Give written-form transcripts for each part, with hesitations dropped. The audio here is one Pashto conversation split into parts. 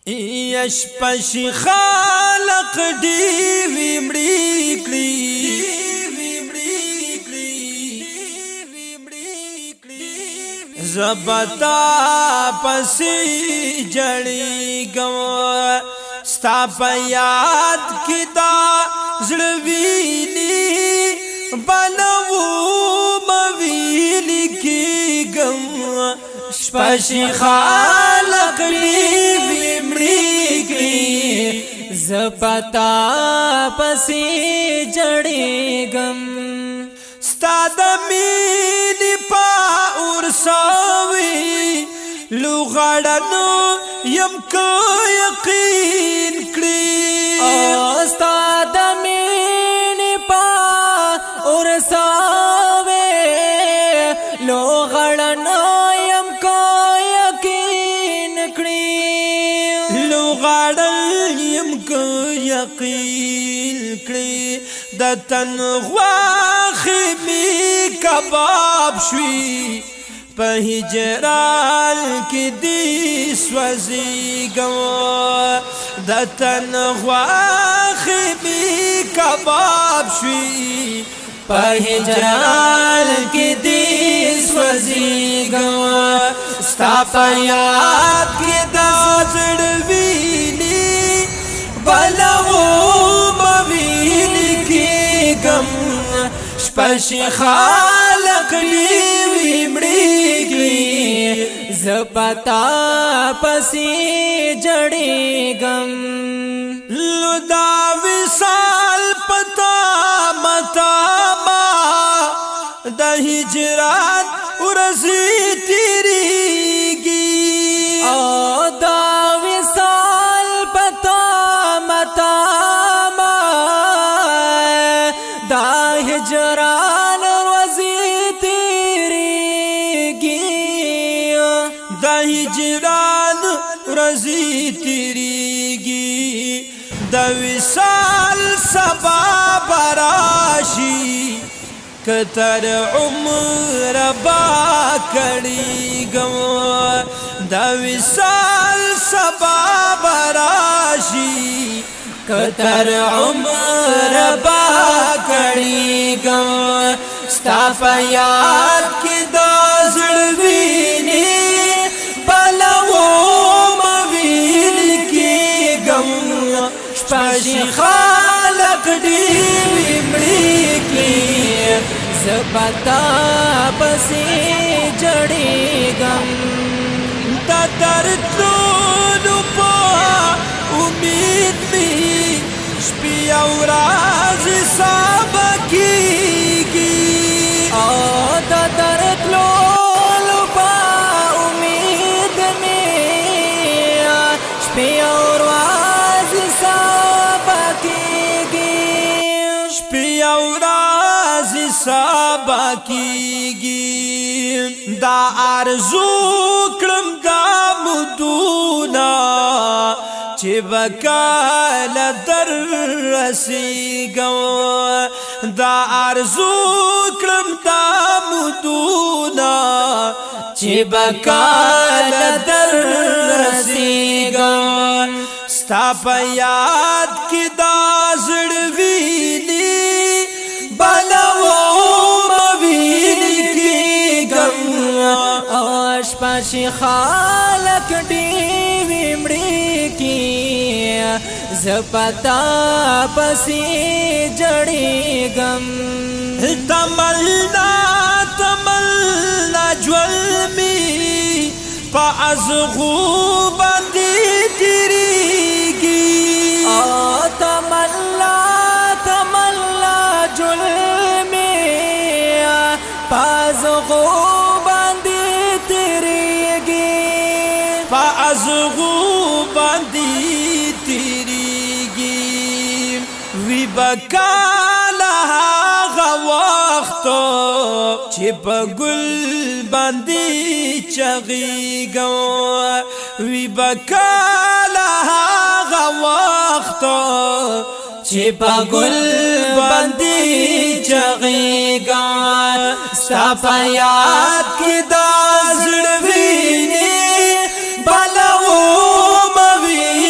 یشپشی خالق دیوی مړی کړی زبتا پسی جړیږم ستا په یاد کې دا زړه ویني بلو مویلی کېږم شپشي خالق دیوی مړی کړی زبتا پسی جړیږم ستا د مینې په اور ساوي لوغړنو یم که یقین کړي ستا د مینې په اور ساوي لوغړنو یم که یقین کړي لوغړل یم که یقین کړي د تن غواخې می کباب شوي په هجران کې دې سوځېږم د تن غواخې می کباب شوي په هجران کې دې سوځېږم ستا په یاد کې دا زړه ویني بلو مویلی کېږم شپشي خالق دیوی مړی کړی زبتا پسی جړیږم لو دا وصال پتا متا ما د هجران ورځې تیریږي او دا وصال پتا متا ما دا هجران ورځې تیریږي د هجران ورځې تیریږي د وصال سبا براشي کتر عمر با کړیږم د وصال سبا براشي کتر عمر با کړیږم ستا په یاد کې دا زړه ویني بلو مویلی کېږم شپشي خالق دیوی مړی کړی زبتا پسی جړیږم د درتلو په امید می شپې او ورځې سبا کېږي او د درتلو په امید می شپې او ورځې سبا کېږي شپې او ورځې سبا کېږي دا آرزو کړم دا مدونه چې بکاله در رسیږم دا آرزو کړم دا مدونه چې بکاله در رسیږم ستا په یاد کې دا زړه ویني بلو مویلی کېږم شپشي خالق دیوی مړی کی زبتا پسی جړیږم تمنا ژوند می په ازغو باندې تیریږي تمنا ژوند می په ازغو باندې تیریږي په ازغو باندې تیریږي وی بکاله هغه وخت چې په ګل باندې چغیږم وی بکاله هغه وخت چې په ګل باندې چغیږم ستا په یاد کې دا زړه ویني بلو مویلی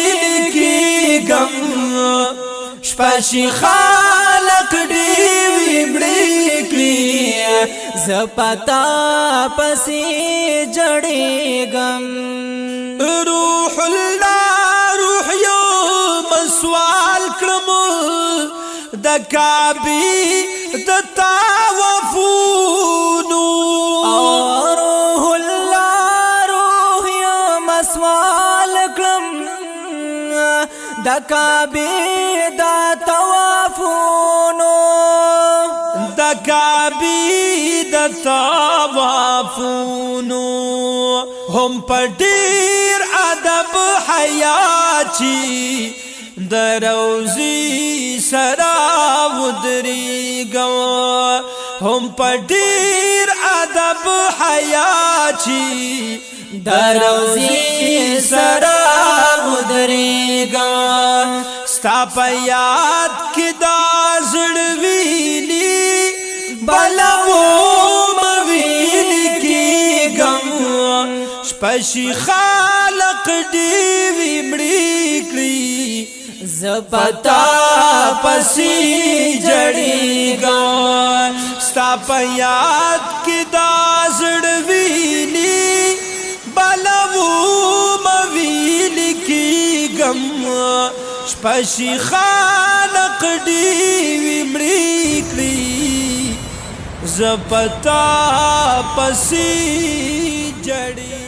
شپشی خالق دیوی مړی کړی زپتا پسی جړېږم روح الله روح یو مسوال کړم د کعبې د طوافونو روح الله روح یو مسوال کړم د کعبې د طوافونو د کعبې د طوافونو هم په ډېر ادب حیا چی د روزي سره ودرېږم هم په ډېر ادب حیا چی د روزي سره ودرېږم ستا په یاد کې دا زړه ویني بلوم ویني کېږم شپشي خالق دیوی مړی کړی زپتا پسی جړېږم ستا په یاد کې دا زړه ویني بلوم ویني کېږم شپشي خالق دیوی مړی کړی زپتا پسی جړېږم